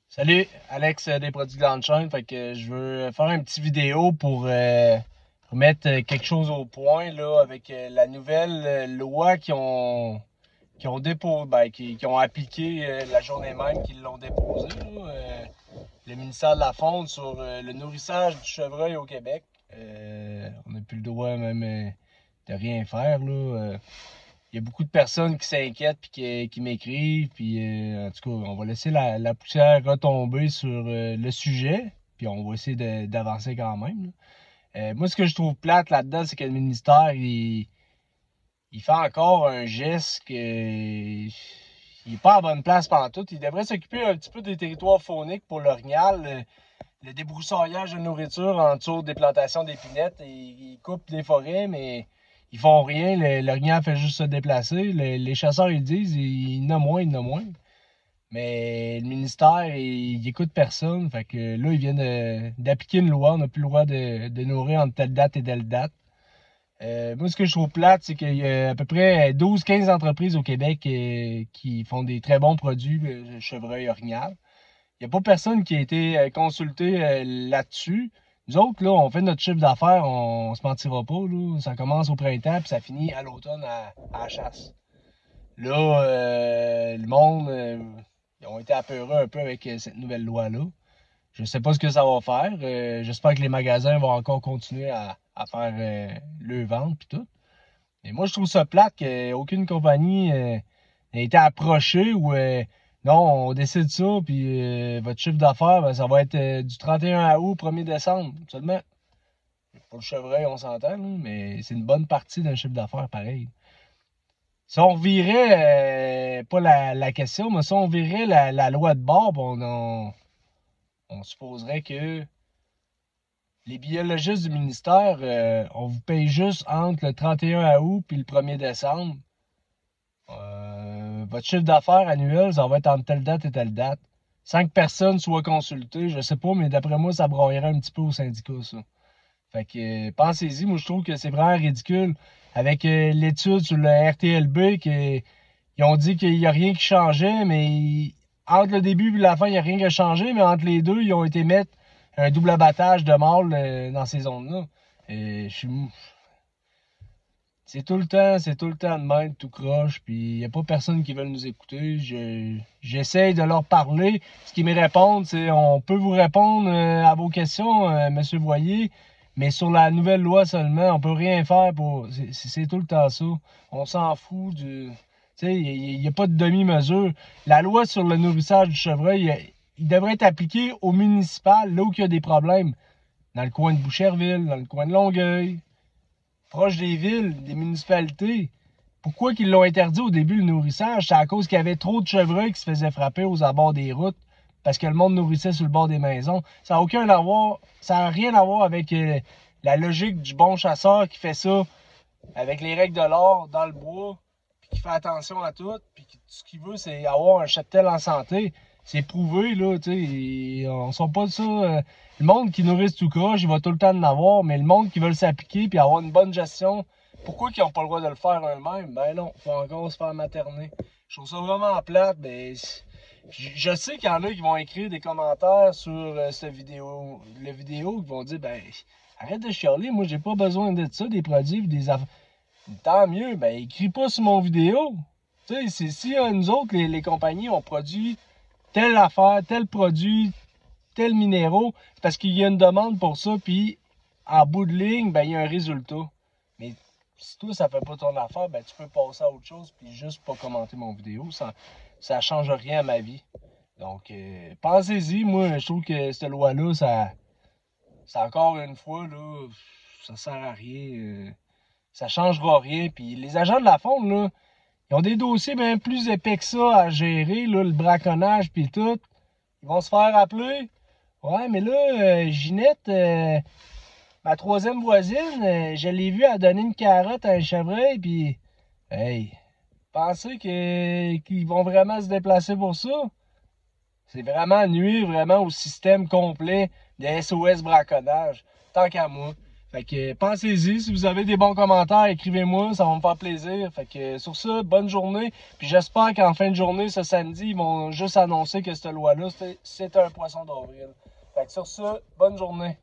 Salut, Alex des produits Grande Chaîne. Fait que je veux faire une petite vidéo pour mettre quelque chose au point là avec la nouvelle loi qui ont déposé, qui ont appliqué la journée même qu'ils l'ont déposé là, le ministère de la Faune sur le nourrissage du chevreuil au Québec. On n'a plus le droit même de rien faire là. Il y a beaucoup de personnes qui s'inquiètent puis qui m'écrivent. Puis en tout cas, on va laisser la poussière retomber sur le sujet. Puis on va essayer d'avancer quand même. Moi, ce que je trouve plate là-dedans, c'est que le ministère, il fait encore un geste que il est pas à bonne place pantoute. Il devrait s'occuper un petit peu des territoires fauniques pour l'orignal. Le débroussaillage de nourriture en dessous des plantations d'épinettes. Ils coupent des forêts, mais ils font rien. L'orignal fait juste se déplacer. Les chasseurs, ils disent, il y en a moins, il y en a moins. Mais le ministère, il écoute personne. Fait que là, ils viennent d'appliquer une loi. On n'a plus le droit de nourrir entre telle date et telle date. Moi, ce que je trouve plate, c'est qu'il y a à peu près 12-15 entreprises au Québec qui font des très bons produits chevreuil orignal. Il n'y a pas personne qui a été consulté là-dessus. Nous autres, là, on fait notre chiffre d'affaires, on se mentira pas, là. Ça commence au printemps puis ça finit à l'automne à la chasse. Là, le monde, ils ont été apeurés un peu avec cette nouvelle loi-là. Je sais pas ce que ça va faire. J'espère que les magasins vont encore continuer à faire le vente puis tout. Mais moi, je trouve ça plate qu'aucune compagnie n'ait été approchée ou non, on décide ça, puis votre chiffre d'affaires, ben, ça va être du 31 août au 1er décembre seulement. Pour le chevreuil, on s'entend, là, mais c'est une bonne partie d'un chiffre d'affaires pareil. Si on revirait, pas la question, mais si on virait la loi de bord, on supposerait que les biologistes du ministère, on vous paye juste entre le 31 août et le 1er décembre. Votre chiffre d'affaires annuel, ça va être entre telle date et telle date. Sans que personne soit consulté, je sais pas, mais d'après moi, ça broyerait un petit peu au syndicat, ça. Fait que pensez-y, moi je trouve que c'est vraiment ridicule. Avec l'étude sur le RTLB, ils ont dit qu'il n'y a rien qui changeait, mais entre le début et la fin, il n'y a rien qui a changé, mais entre les deux, ils ont été mettre un double abattage de mâles dans ces zones-là. Je suis c'est tout le temps de même, tout croche, puis il n'y a pas personne qui veut nous écouter. J'essaye de leur parler. Ce qu'ils me répondent, c'est on peut vous répondre à vos questions, Monsieur Voyer, mais sur la nouvelle loi seulement, on peut rien faire pour. C'est tout le temps ça. On s'en fout du. Tu sais, il n'y a pas de demi-mesure. La loi sur le nourrissage du chevreuil, il devrait être appliqué au municipal, là où il y a des problèmes. Dans le coin de Boucherville, dans le coin de Longueuil, proche des villes, des municipalités. Pourquoi qu'ils l'ont interdit au début, le nourrissage? C'est à cause qu'il y avait trop de chevreuils qui se faisaient frapper aux abords des routes parce que le monde nourrissait sur le bord des maisons. Ça n'a rien à voir avec la logique du bon chasseur qui fait ça avec les règles de l'art dans le bois, puis qui fait attention à tout, puis tout ce qu'il veut, c'est avoir un cheptel en santé. C'est prouvé, là, tu sais, on sent pas de ça. Le monde qui nourrit tout croche, il va tout le temps en avoir, mais le monde qui veut s'appliquer puis avoir une bonne gestion, pourquoi ils n'ont pas le droit de le faire eux-mêmes? Ben non, faut encore se faire materner. Je trouve ça vraiment plate, mais je sais qu'il y en a qui vont écrire des commentaires sur cette vidéo, la vidéo, qui vont dire, ben, arrête de chialer, moi j'ai pas besoin de ça, des produits, des affaires. Tant mieux, ben écris pas sur mon vidéo. Tu sais, si nous autres, les compagnies, ont produit telle affaire, tel produit, tel minéraux, c'est parce qu'il y a une demande pour ça, puis en bout de ligne, ben il y a un résultat. Mais si toi, ça fait pas ton affaire, ben tu peux passer à autre chose, puis juste pas commenter mon vidéo. Ça change rien à ma vie. Donc, pensez-y, moi, je trouve que cette loi-là, ça encore une fois, là, ça sert à rien. Ça changera rien. Puis les agents de la faune, là, ils ont des dossiers bien plus épais que ça à gérer, là, le braconnage puis tout. Ils vont se faire appeler. Ouais, mais là, Ginette, ma troisième voisine, je l'ai vue à donner une carotte à un chevreuil, puis hey, pensez qu'ils vont vraiment se déplacer pour ça? C'est vraiment nuire vraiment au système complet de SOS braconnage. Tant qu'à moi. Fait que pensez-y, si vous avez des bons commentaires, écrivez-moi, ça va me faire plaisir. Fait que sur ça, bonne journée. Puis j'espère qu'en fin de journée, ce samedi, ils vont juste annoncer que cette loi-là, c'est un poisson d'avril. Fait que sur ça, bonne journée.